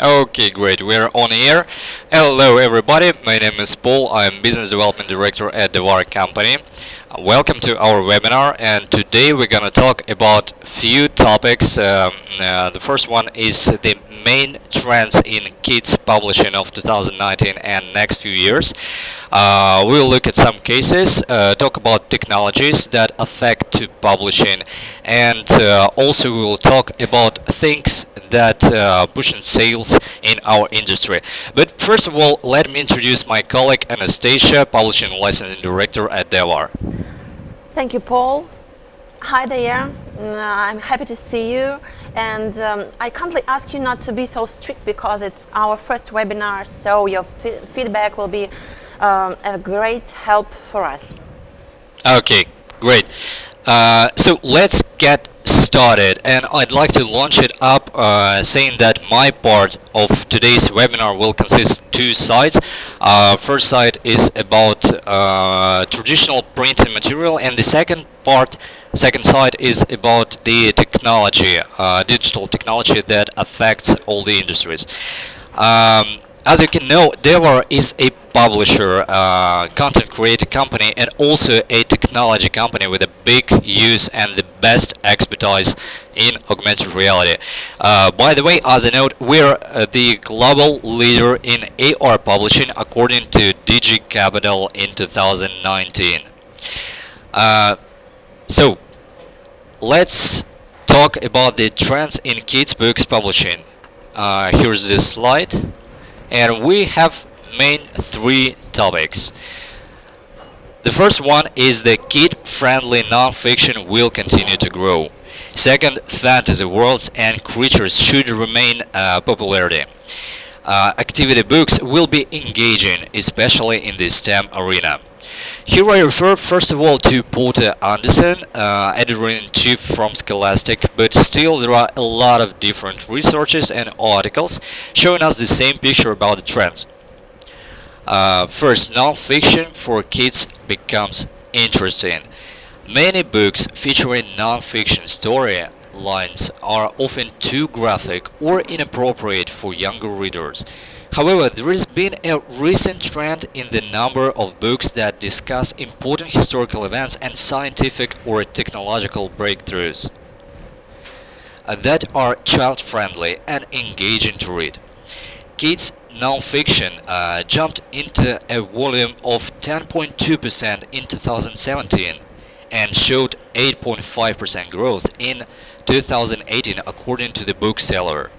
Okay, great. We're on air. Hello, everybody. My name is Paul. I'm Business Development Director at the VAR Company. Welcome to our webinar, and today we're going to talk about few topics. The first one is the main trends in kids publishing of 2019 and next few years. We'll look at some cases, talk about technologies that affect to publishing, and also we will talk about things that push sales in our industry. But first of all, let me introduce my colleague Anastasia, Publishing Licensing Director at DevAR. Thank you, Paul. Hi there. I'm happy to see you. And I kindly ask you not to be so strict because it's our first webinar, so your feedback will be a great help for us. Okay, great. So let's get started, and I'd like to launch it up saying that my part of today's webinar will consist two sides. First side is about traditional printing material, and the second side is about the technology, digital technology that affects all the industries. As you can know, DevAR is a publisher, content creator company, and also a technology company with a big use and the best expertise in augmented reality. By the way, as a note, we're the global leader in AR publishing according to DG Capital in 2019. So, let's talk about the trends in kids books publishing. Here's this slide. And we have main three topics. The first one is the kid-friendly non-fiction will continue to grow. Second, fantasy worlds and creatures should remain popularity. Activity books will be engaging, especially in the STEM arena. Here I refer first of all to Porter Anderson, editor-in-chief from Scholastic, but still there are a lot of different researches and articles showing us the same picture about the trends. First, non-fiction for kids becomes interesting. Many books featuring non-fiction storylines are often too graphic or inappropriate for younger readers. However, there has been a recent trend in the number of books that discuss important historical events and scientific or technological breakthroughs that are child-friendly and engaging to read. Kids non-fiction jumped into a volume of 10.2% in 2017 and showed 8.5% growth in 2018 according to the Bookseller.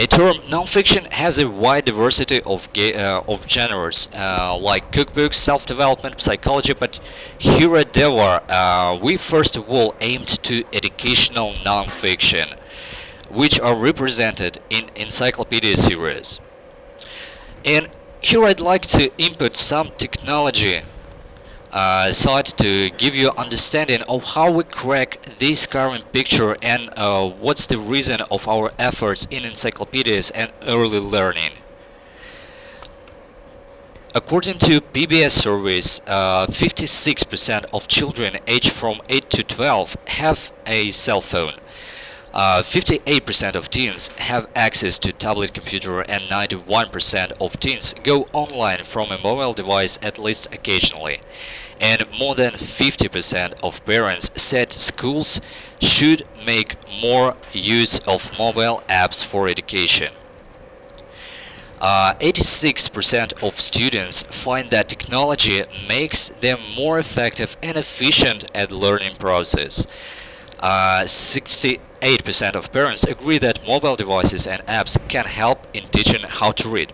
A term nonfiction has a wide diversity of genres like cookbooks, self-development, psychology, but here at DevAR we first of all aimed to educational nonfiction, which are represented in encyclopedia series. And here I'd like to input some technology side to give you understanding of how we crack this current picture and what's the reason of our efforts in encyclopedias and early learning. According to PBS surveys, 56% of children aged from 8 to 12 have a cell phone. 58% of teens have access to tablet computer, and 91% of teens go online from a mobile device at least occasionally. And more than 50% of parents said schools should make more use of mobile apps for education. 86% of students find that technology makes them more effective and efficient at learning process. 68% of parents agree that mobile devices and apps can help in teaching how to read.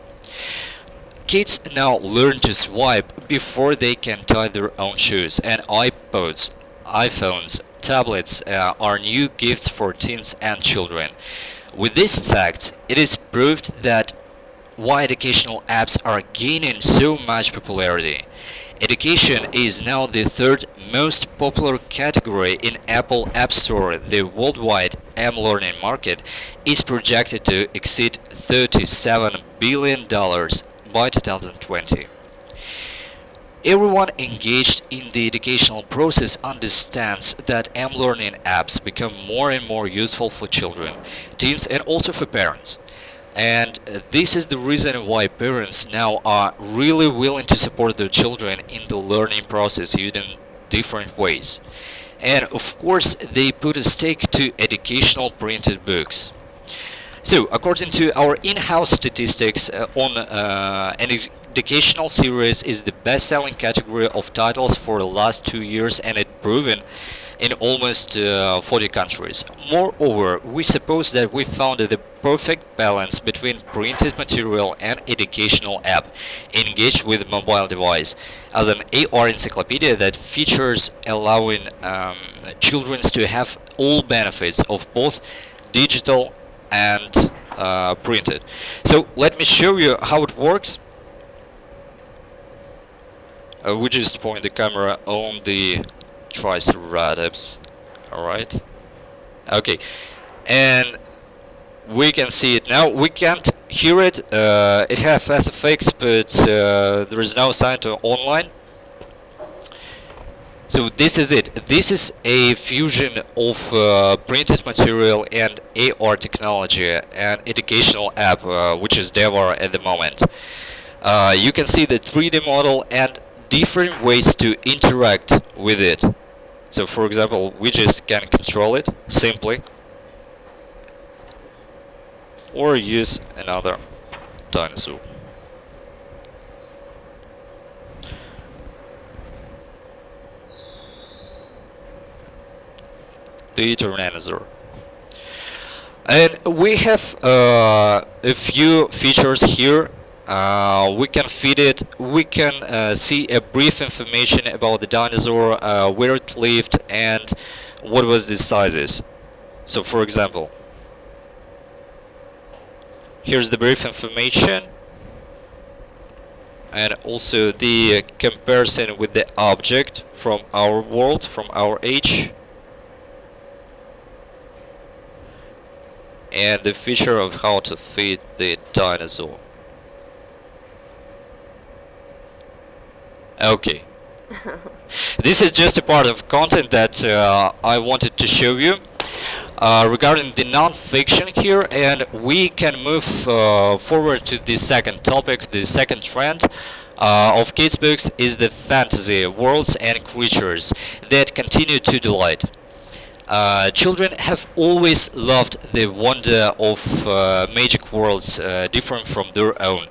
Kids now learn to swipe before they can tie their own shoes, and iPods, iPhones, tablets are new gifts for teens and children. With these facts, it is proved that why educational apps are gaining so much popularity. Education is now the third most popular category in Apple App Store. The worldwide M-learning market is projected to exceed $37 billion by 2020. Everyone engaged in the educational process understands that M-learning apps become more and more useful for children, teens, and also for parents. And this is the reason why parents now are really willing to support their children in the learning process using different ways. And of course, they put a stake to educational printed books. So, according to our in-house statistics, on an educational series is the best-selling category of titles for the last 2 years, and it's proven in almost 40 countries. Moreover, we suppose that we found the perfect balance between printed material and educational app engaged with mobile device as an AR encyclopedia that features allowing children to have all benefits of both digital and printed. So let me show you how it works. We just point the camera on the Triceratops. Alright. Okay. And we can see it now. We can't hear it. It has fast effects, but there is no sign to online. So this is it. This is a fusion of printed material and AR technology and educational app, which is Devar at the moment. You can see the 3D model and different ways to interact with it. So for example, we just can control it simply, or use another dinosaur. The Tyrannosaur. And we have a few features here. We can feed it. We can see a brief information about the dinosaur, where it lived, and what was the sizes. So, for example, here's the brief information, and also the comparison with the object from our world, from our age, and the feature of how to feed the dinosaur. Okay. This is just a part of content that I wanted to show you regarding the non-fiction here, and we can move forward to the second topic. The second trend of kids books is the fantasy worlds and creatures that continue to delight. Children have always loved the wonder of magic worlds different from their own.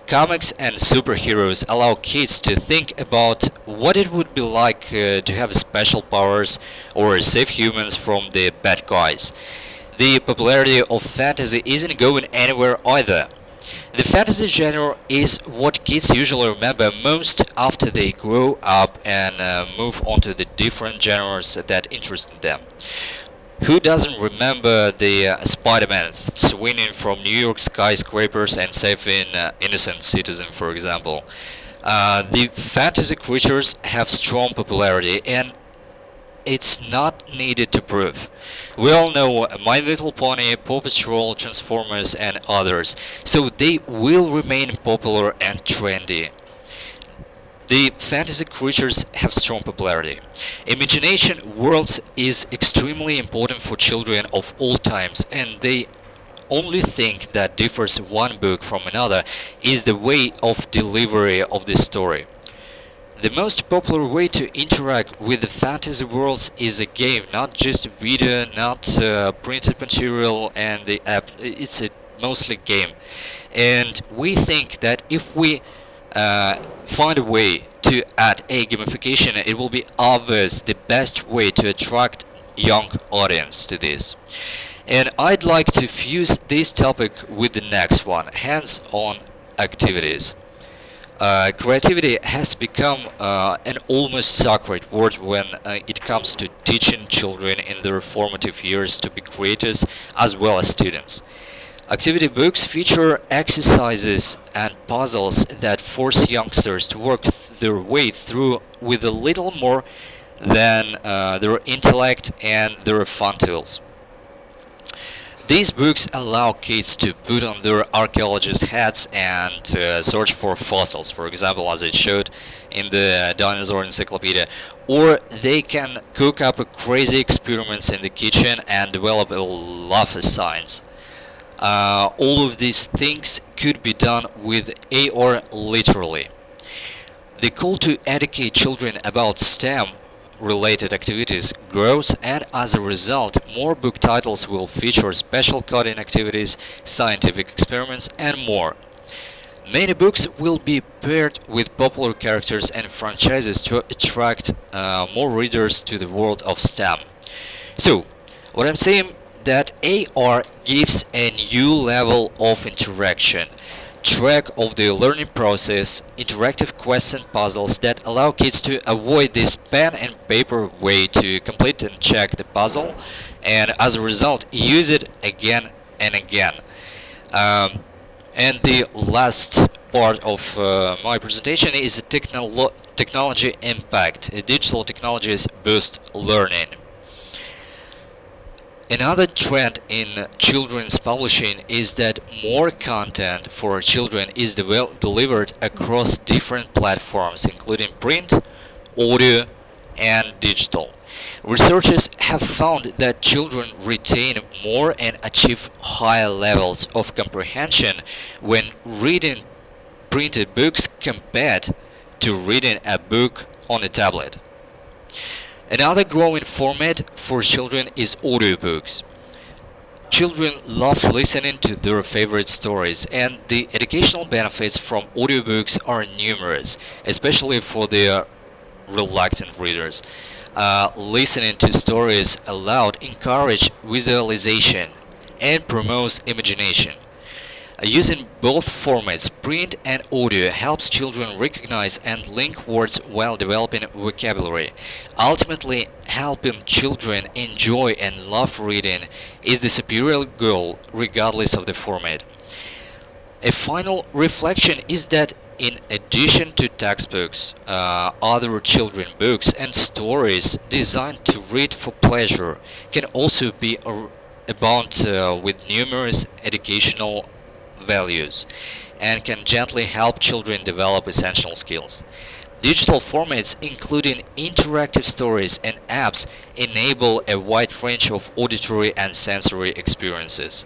Comics and superheroes allow kids to think about what it would be like to have special powers or save humans from the bad guys. The popularity of fantasy isn't going anywhere either. The fantasy genre is what kids usually remember most after they grow up and move on to the different genres that interest them. Who doesn't remember the Spider-Man swinging from New York skyscrapers and saving innocent citizens, for example? The fantasy creatures have strong popularity, and it's not needed to prove. We all know My Little Pony, Paw Patrol, Transformers, and others, so they will remain popular and trendy. The fantasy creatures have strong popularity. Imagination worlds is extremely important for children of all times, and they only think that differs one book from another is the way of delivery of the story. The most popular way to interact with the fantasy worlds is a game, not just video, not printed material and the app. It's a mostly game. And we think that if we find a way to add a gamification, it will be obvious the best way to attract young audience to this. And I'd like to fuse this topic with the next one, hands-on activities. Creativity has become an almost sacred word when it comes to teaching children in their formative years to be creators as well as students. Activity books feature exercises and puzzles that force youngsters to work their way through with a little more than their intellect and their fun tools. These books allow kids to put on their archaeologist hats and search for fossils, for example, as it showed in the dinosaur encyclopedia, or they can cook up crazy experiments in the kitchen and develop a love of science. All of these things could be done with AR literally. The call to educate children about STEM related activities grows, and as a result, more book titles will feature special coding activities, scientific experiments, and more. Many books will be paired with popular characters and franchises to attract more readers to the world of STEM. So, what I'm saying that AR gives a new level of interaction, track of the learning process, interactive quests and puzzles that allow kids to avoid this pen and paper way to complete and check the puzzle, and as a result use it again and again. Um, and the last part of my presentation is technology impact. Digital technologies boost learning. Another trend in children's publishing is that more content for children is delivered across different platforms, including print, audio, and digital. Researchers have found that children retain more and achieve higher levels of comprehension when reading printed books compared to reading a book on a tablet. Another growing format for children is audiobooks. Children love listening to their favorite stories, and the educational benefits from audiobooks are numerous, especially for their reluctant readers. Listening to stories aloud encourages visualization and promotes imagination. Using both formats, print and audio, helps children recognize and link words while developing vocabulary. Ultimately, helping children enjoy and love reading is the superior goal, regardless of the format. A final reflection is that in addition to textbooks, other children books and stories designed to read for pleasure can also be abound with numerous educational values and can gently help children develop essential skills. Digital formats, including interactive stories and apps, enable a wide range of auditory and sensory experiences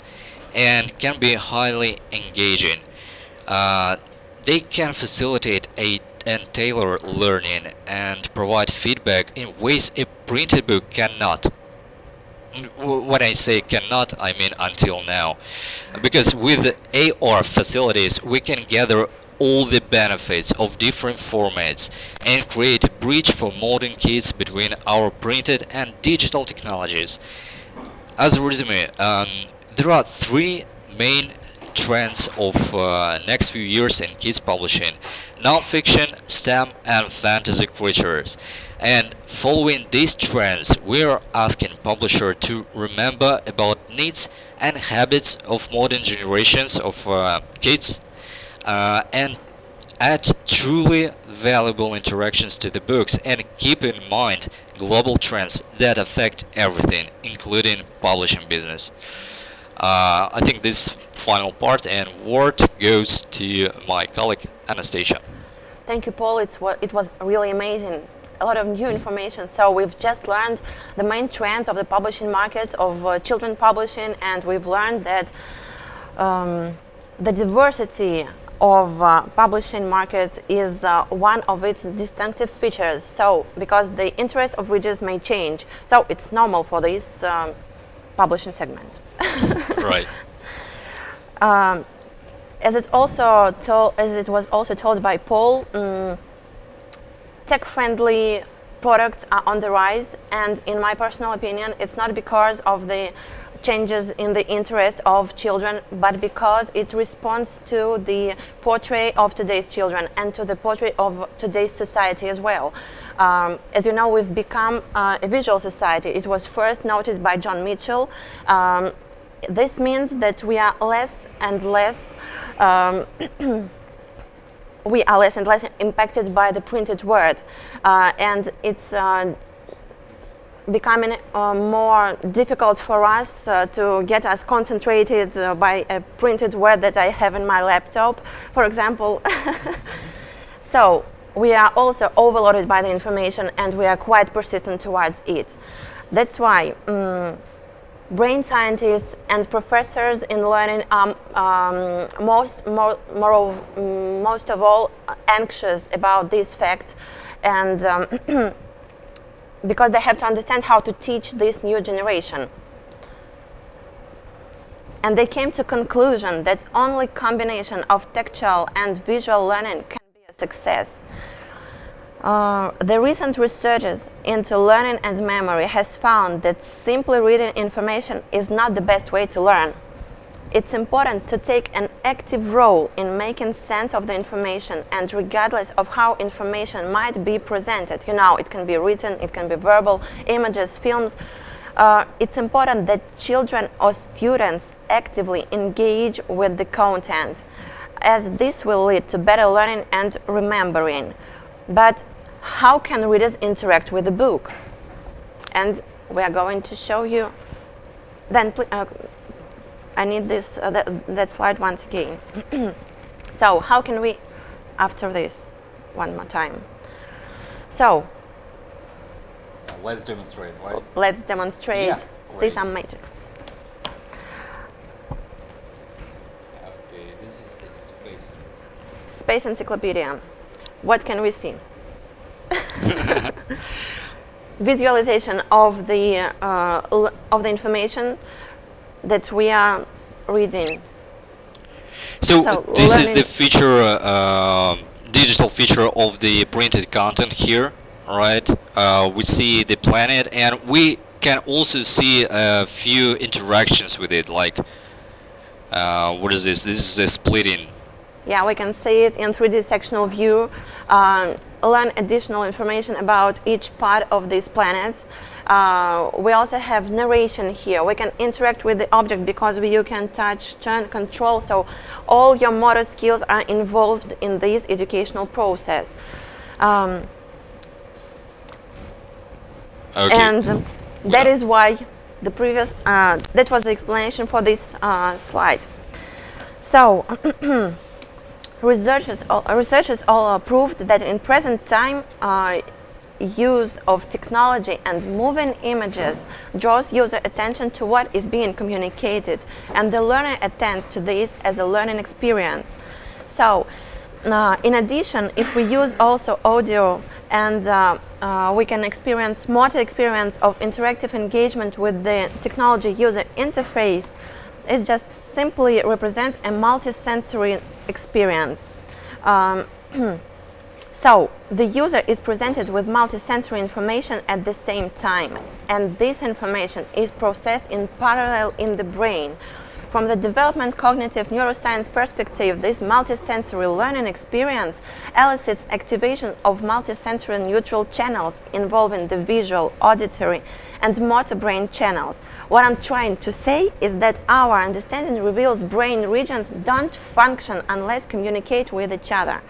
and can be highly engaging. They can facilitate and tailor learning and provide feedback in ways a printed book cannot. When I say cannot, I mean until now. Because with AR facilities, we can gather all the benefits of different formats and create a bridge for modern kids between our printed and digital technologies. As a resume, there are three main trends of next few years in kids publishing: non-fiction, STEM, and fantasy creatures. And following these trends, we are asking publisher to remember about needs and habits of modern generations of kids and add truly valuable interactions to the books, and keep in mind global trends that affect everything, including publishing business. I think this final part and word goes to my colleague Anastasia. Thank you, Paul. It was really amazing. A lot of new information. So we've just learned the main trends of the publishing market of children publishing, and we've learned that the diversity of publishing market is one of its distinctive features. So because the interest of readers may change, so it's normal for this publishing segment. Right. As it was also told by Paul, tech-friendly products are on the rise, and in my personal opinion, it's not because of the changes in the interest of children, but because it responds to the portrait of today's children and to the portrait of today's society as well. As you know, we've become a visual society. It was first noted by John Mitchell. This means that we are less and less impacted by the printed word, and it's becoming more difficult for us to get us concentrated by a printed word that I have in my laptop, for example. So we are also overloaded by the information, and we are quite persistent towards it. That's why Brain scientists and professors in learning are most of all anxious about this fact, and because they have to understand how to teach this new generation. And they came to conclusion that only combination of tactile and visual learning can be a success. The recent researches into learning and memory has found that simply reading information is not the best way to learn. It's important to take an active role in making sense of the information, and regardless of how information might be presented, it can be written, it can be verbal, images, films, it's important that children or students actively engage with the content, as this will lead to better learning and remembering. But how can readers interact with the book? And we are going to show you. Then I need that slide once again. So how can we, after this, one more time. So let's demonstrate, right? Let's demonstrate. Yeah, See some magic. Okay, this is the space. Space encyclopedia. What can we see? Visualization of the information that we are reading. So this is learning. the feature, digital feature of the printed content here, right? We see the planet, and we can also see a few interactions with it. Like, what is this? This is a splitting. Yeah, we can see it in 3D sectional view. Learn additional information about each part of this planet. We also have narration here. We can interact with the object because you can touch, turn, control. So all your motor skills are involved in this educational process. Okay. And that is why the previous, that was the explanation for this slide. So researchers all proved that in present time, use of technology and moving images draws user attention to what is being communicated, and the learner attends to this as a learning experience. So in addition, if we use also audio, and we can experience more experience of interactive engagement with the technology user interface, it just simply represents a multi-sensory experience. So the user is presented with multi-sensory information at the same time, and this information is processed in parallel in the brain. From the development cognitive neuroscience perspective, this multi-sensory learning experience elicits activation of multi-sensory neutral channels involving the visual, auditory, and motor brain channels. What I'm trying to say is that our understanding reveals brain regions don't function unless communicate with each other.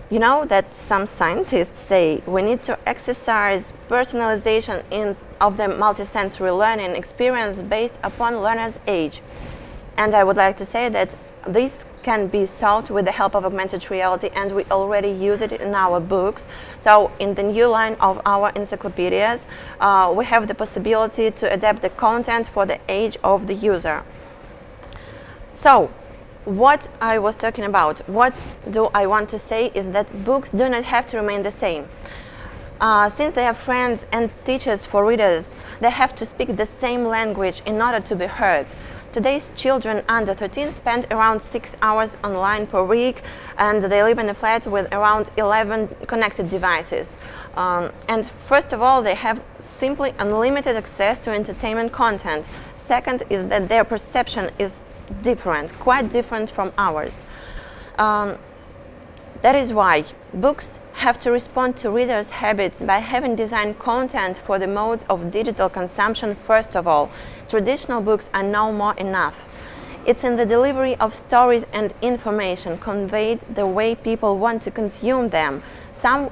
You know that some scientists say we need to exercise personalization of the multisensory learning experience based upon learner's age. And I would like to say that this can be solved with the help of augmented reality, and we already use it in our books. So in the new line of our encyclopedias, we have the possibility to adapt the content for the age of the user. So what I was talking about, what do I want to say is that books do not have to remain the same. Since they are friends and teachers for readers, they have to speak the same language in order to be heard. Today's children under 13 spend around 6 hours online per week, and they live in a flat with around 11 connected devices. And first of all, they have simply unlimited access to entertainment content. Second is that their perception is different, quite different from ours. That is why books have to respond to readers' habits by having designed content for the modes of digital consumption first of all. Traditional books are no more enough. It's in the delivery of stories and information conveyed the way people want to consume them. Some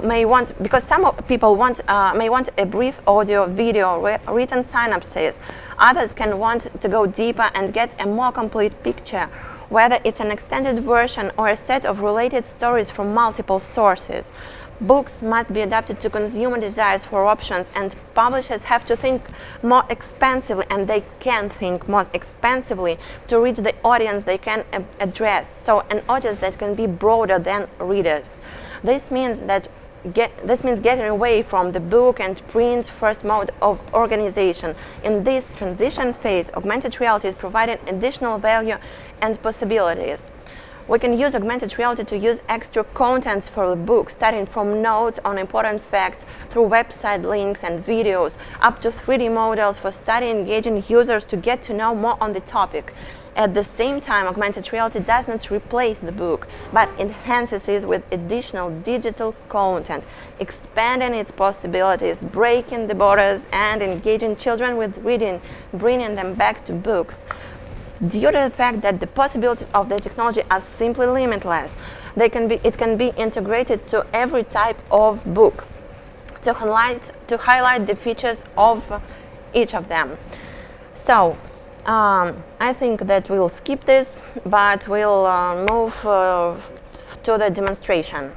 may want, because some people may want a brief audio, video, written synopsis. Others can want to go deeper and get a more complete picture. whether it's an extended version or a set of related stories from multiple sources. Books must be adapted to consumer desires for options, and publishers have to think more expansively, and they can think more expansively to reach the audience they can address, so an audience that can be broader than readers. This means getting away from the book and print first mode of organization. In this transition phase, augmented reality is providing additional value and possibilities. We can use augmented reality to use extra contents for the book, starting from notes on important facts through website links and videos, up to 3D models for study, engaging users to get to know more on the topic. At the same time, augmented reality does not replace the book, but enhances it with additional digital content, expanding its possibilities, breaking the borders, and engaging children with reading, bringing them back to books. Due to the fact that the possibilities of the technology are simply limitless, it can be integrated to every type of book to highlight the features of each of them. So I think that we'll skip this, but we'll move to the demonstration.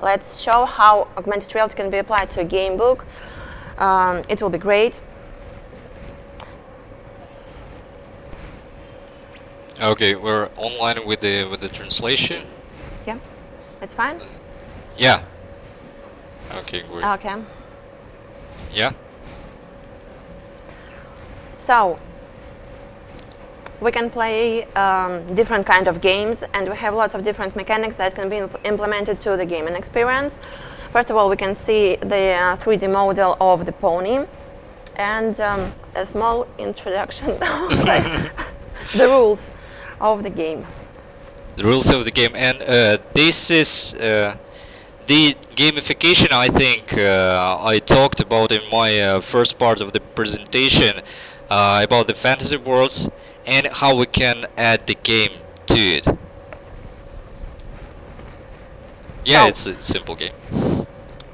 Let's show how augmented reality can be applied to a game book. It will be great. Okay, we're online with the translation. Yeah, it's fine. Yeah. Okay, great. Okay. Yeah. So we can play different kind of games, and we have lots of different mechanics that can be implemented to the gaming experience. First of all, we can see the 3D model of the pony, and a small introduction of the rules of the game. The rules of the game, and this is the gamification. I think I talked about in my first part of the presentation about the fantasy worlds and how we can add the game to it. Yeah, So, it's a simple game.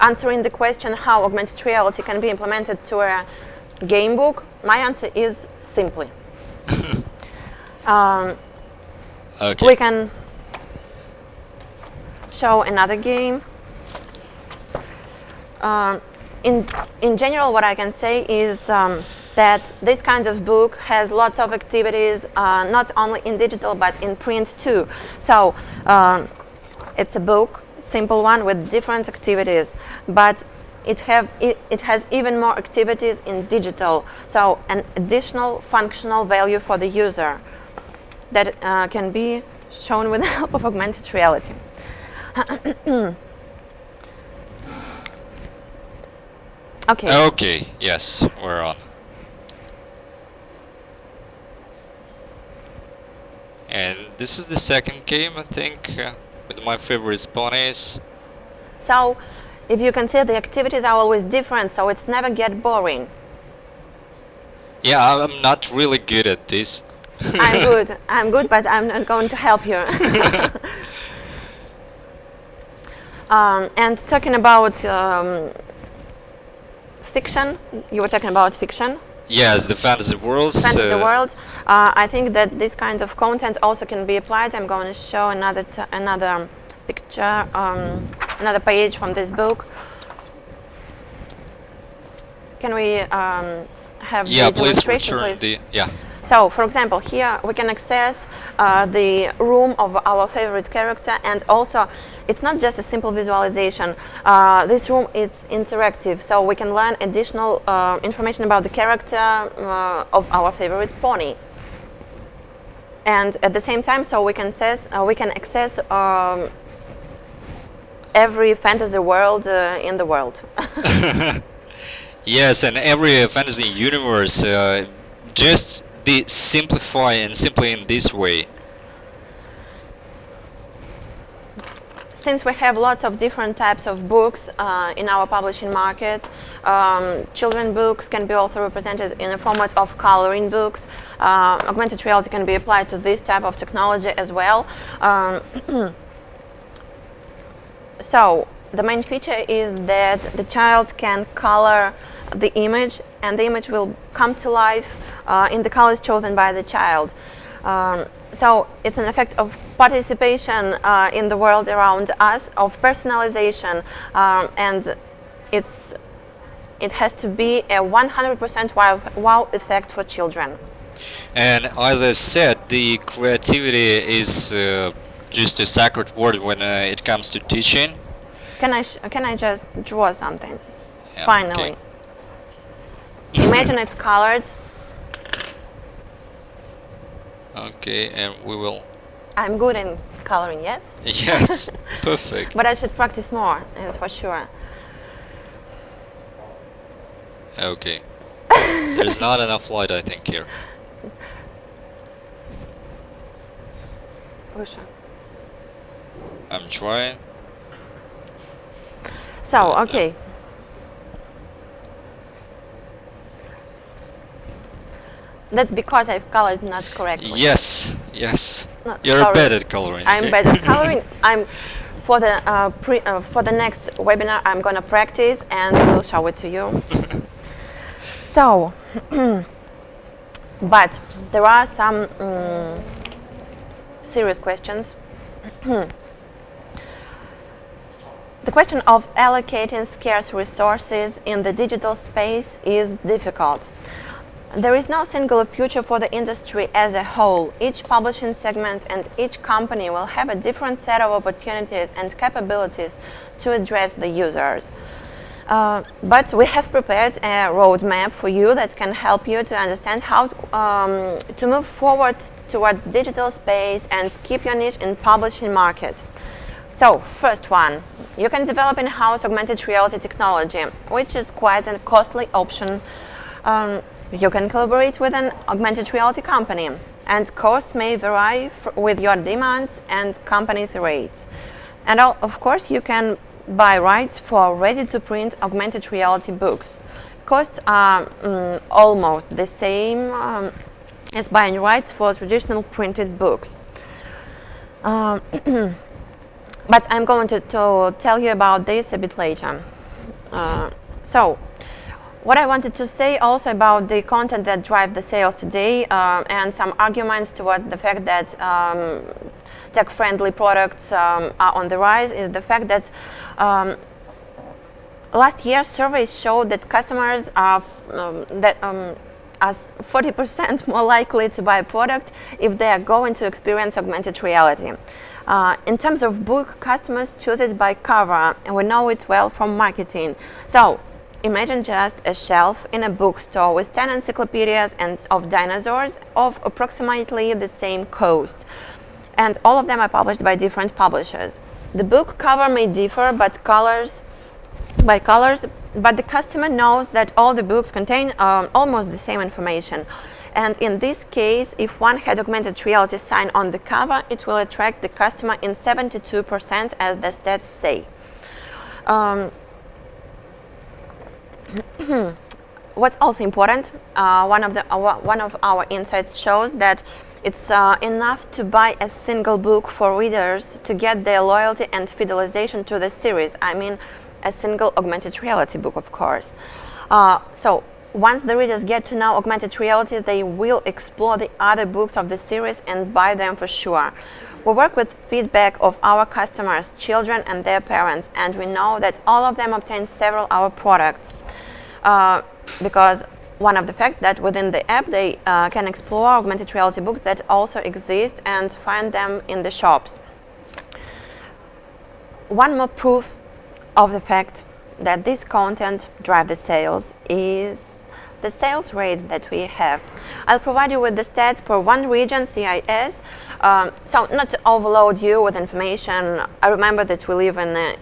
answering the question how augmented reality can be implemented to a game book, my answer is simply. Okay. We can show another game. In general, what I can say is that this kind of book has lots of activities, not only in digital but in print too. So it's a book, simple one with different activities, but it has even more activities in digital. So an additional functional value for the user that can be shown with the help of augmented reality. Okay. Okay. Yes, we're on. And this is the second game, I think, with my favorite ponies. So if you can see, the activities are always different, so it's never get boring. Yeah, I'm not really good at this. I'm good, but I'm not going to help you. And talking about fiction, you were talking about fiction. Yes, the fantasy worlds. Fantasy world. I think that this kind of content also can be applied. I'm going to show another picture, another page from this book. Can we have the demonstration, please? Yeah. So, for example, here we can access the room of our favorite character, and also it's not just a simple visualization. This room is interactive, so we can learn additional information about the character of our favorite pony. And at the same time, so we can access every fantasy world in the world. Yes, and every fantasy universe, just the simplify and simply in this way. Since we have lots of different types of books in our publishing market, children books can be also represented in a format of coloring books. Augmented reality can be applied to this type of technology as well. So the main feature is that the child can color the image, and the image will come to life in the colors chosen by the child. So it's an effect of participation in the world around us, of personalization, and it has to be a 100% wow effect for children. And as I said, the creativity is just a sacred word when it comes to teaching. Can I just draw something? Yeah, Finally. okay. Imagine it's colored. Okay, and we will. I'm good in coloring, yes? Yes, perfect. But I should practice more, that's for sure. Okay. There's not enough light, I think, here. Выше. I'm trying. So, okay. That's because I've colored not correctly. Yes, yes. No, You're sorry. bad at coloring. I'm okay? bad at coloring. For the next webinar I'm gonna practice and we'll show it to you. So, but there are some serious questions. The question of allocating scarce resources in the digital space is difficult. There is no singular future for the industry as a whole. Each publishing segment and each company will have a different set of opportunities and capabilities to address the users. But we have prepared a roadmap for you that can help you to understand how to move forward towards digital space and keep your niche in publishing market. So, first one, you can develop in-house augmented reality technology, which is quite a costly option. You can collaborate with an augmented reality company, and costs may vary with your demands and company's rates. And of course, you can buy rights for ready-to-print augmented reality books. Costs are almost the same as buying rights for traditional printed books. But I'm going to tell you about this a bit later. So, what I wanted to say also about the content that drive the sales today and some arguments toward the fact that tech-friendly products are on the rise is the fact that last year surveys showed that customers are 40% more likely to buy a product if they are going to experience augmented reality. In terms of book, customers choose it by cover, and we know it well from marketing. So, imagine just a shelf in a bookstore with 10 encyclopedias and of dinosaurs of approximately the same cost. And all of them are published by different publishers. The book cover may differ by colors, but the customer knows that all the books contain almost the same information. And in this case, if one had augmented reality sign on the cover, it will attract the customer in 72%, as the stats say. What's also important, one of our insights shows that it's enough to buy a single book for readers to get their loyalty and fidelization to the series. I mean, a single augmented reality book, of course. So once the readers get to know augmented reality, they will explore the other books of the series and buy them for sure. We work with feedback of our customers, children and their parents, and we know that all of them obtain several of our products. Because one of the facts that within the app they can explore augmented reality books that also exist and find them in the shops. One more proof of the fact that this content drives the sales is the sales rates that we have. I'll provide you with the stats per one region, CIS. So not to overload you with information, I remember that we live in an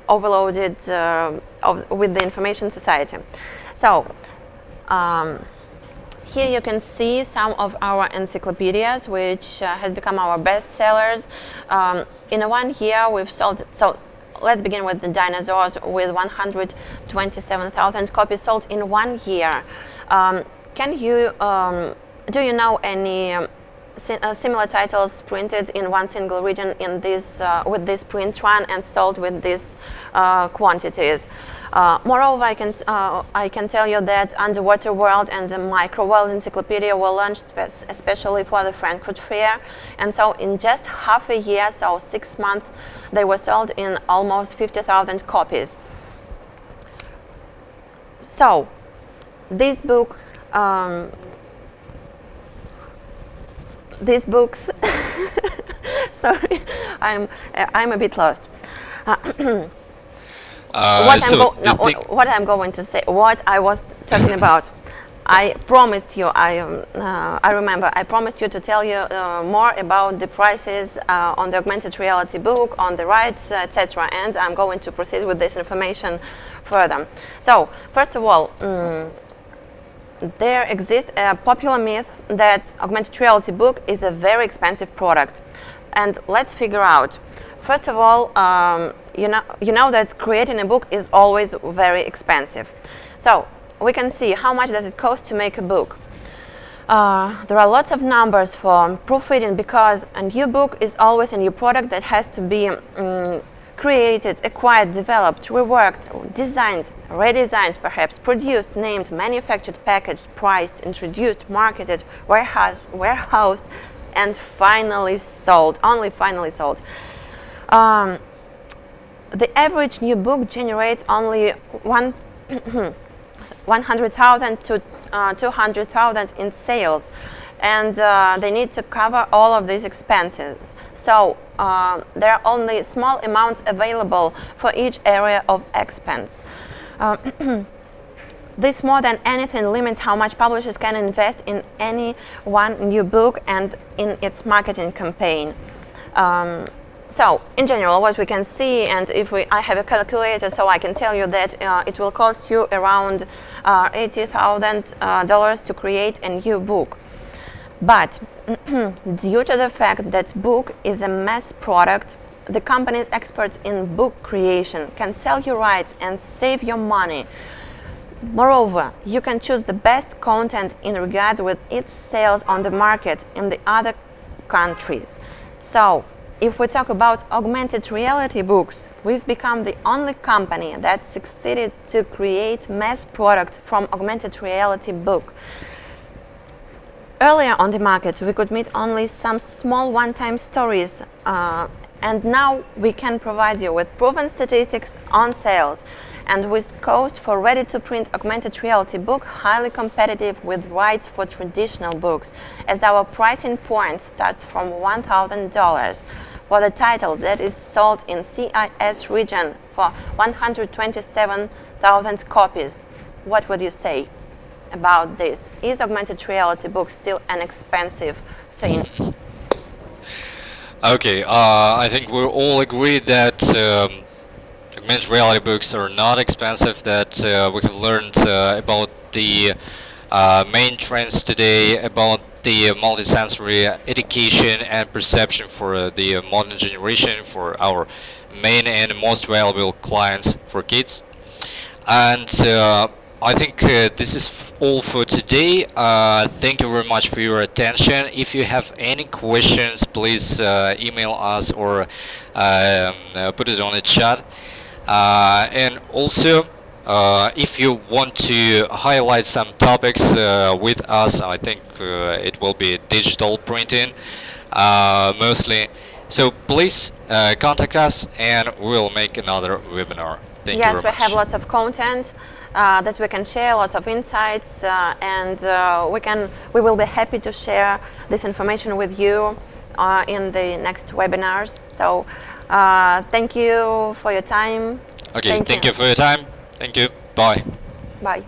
overloaded with the information society. So here you can see some of our encyclopedias, which has become our bestsellers. In one year we've sold, so let's begin with the dinosaurs, with 127,000 copies sold in 1 year. Do you know any similar titles printed in one single region in this with this print run and sold with these quantities. Moreover, I can tell you that Underwater World and the Micro World Encyclopedia were launched especially for the Frankfurt Fair, and so in just half a year, so 6 months, they were sold in almost 50,000 copies. So, this book, these books, sorry, I'm a bit lost. What I'm going to say, what I was talking about. I promised you, I remember, I promised you to tell you more about the prices on the augmented reality book, on the rights, etc. And I'm going to proceed with this information further. So, first of all, there exists a popular myth that augmented reality book is a very expensive product. And let's figure out. First of all, you know that creating a book is always very expensive. So we can see how much does it cost to make a book. There are lots of numbers for proofreading because a new book is always a new product that has to be created, acquired, developed, reworked, designed, redesigned perhaps, produced, named, manufactured, packaged, priced, introduced, marketed, warehoused, and finally sold, only finally sold. The average new book generates only 100,000 to 200,000 in sales, and they need to cover all of these expenses. So there are only small amounts available for each area of expense. This more than anything limits how much publishers can invest in any one new book and in its marketing campaign. So, in general, what we can see, and I have a calculator, so I can tell you that it will cost you around $80,000 to create a new book. But due to the fact that book is a mass product, the companies experts in book creation can sell you rights and save your money. Moreover, you can choose the best content in regard with its sales on the market in the other countries. So, if we talk about augmented reality books, we've become the only company that succeeded to create mass product from augmented reality book. Earlier on the market, we could meet only some small one-time stories, and now we can provide you with proven statistics on sales and with cost for ready-to-print augmented reality book highly competitive with rights for traditional books, as our pricing point starts from $1,000 for the title that is sold in CIS region for 127,000 copies. What would you say about this? Is augmented reality book still an expensive thing? Okay, I think we all agree that augmented reality books are not expensive, that we have learned about the main trends today, about the multisensory education and perception for the modern generation, for our main and most valuable clients, for kids. And I think this is all for today. Thank you very much for your attention. If you have any questions, please email us or put it on the chat. And also, if you want to highlight some topics with us, I think it will be digital printing mostly. So please contact us and we'll make another webinar. Thank you very much. Yes, we have lots of content that we can share, lots of insights, and we will be happy to share this information with you in the next webinars. So thank you for your time. Okay, thank you for your time. Thank you. Bye. Bye.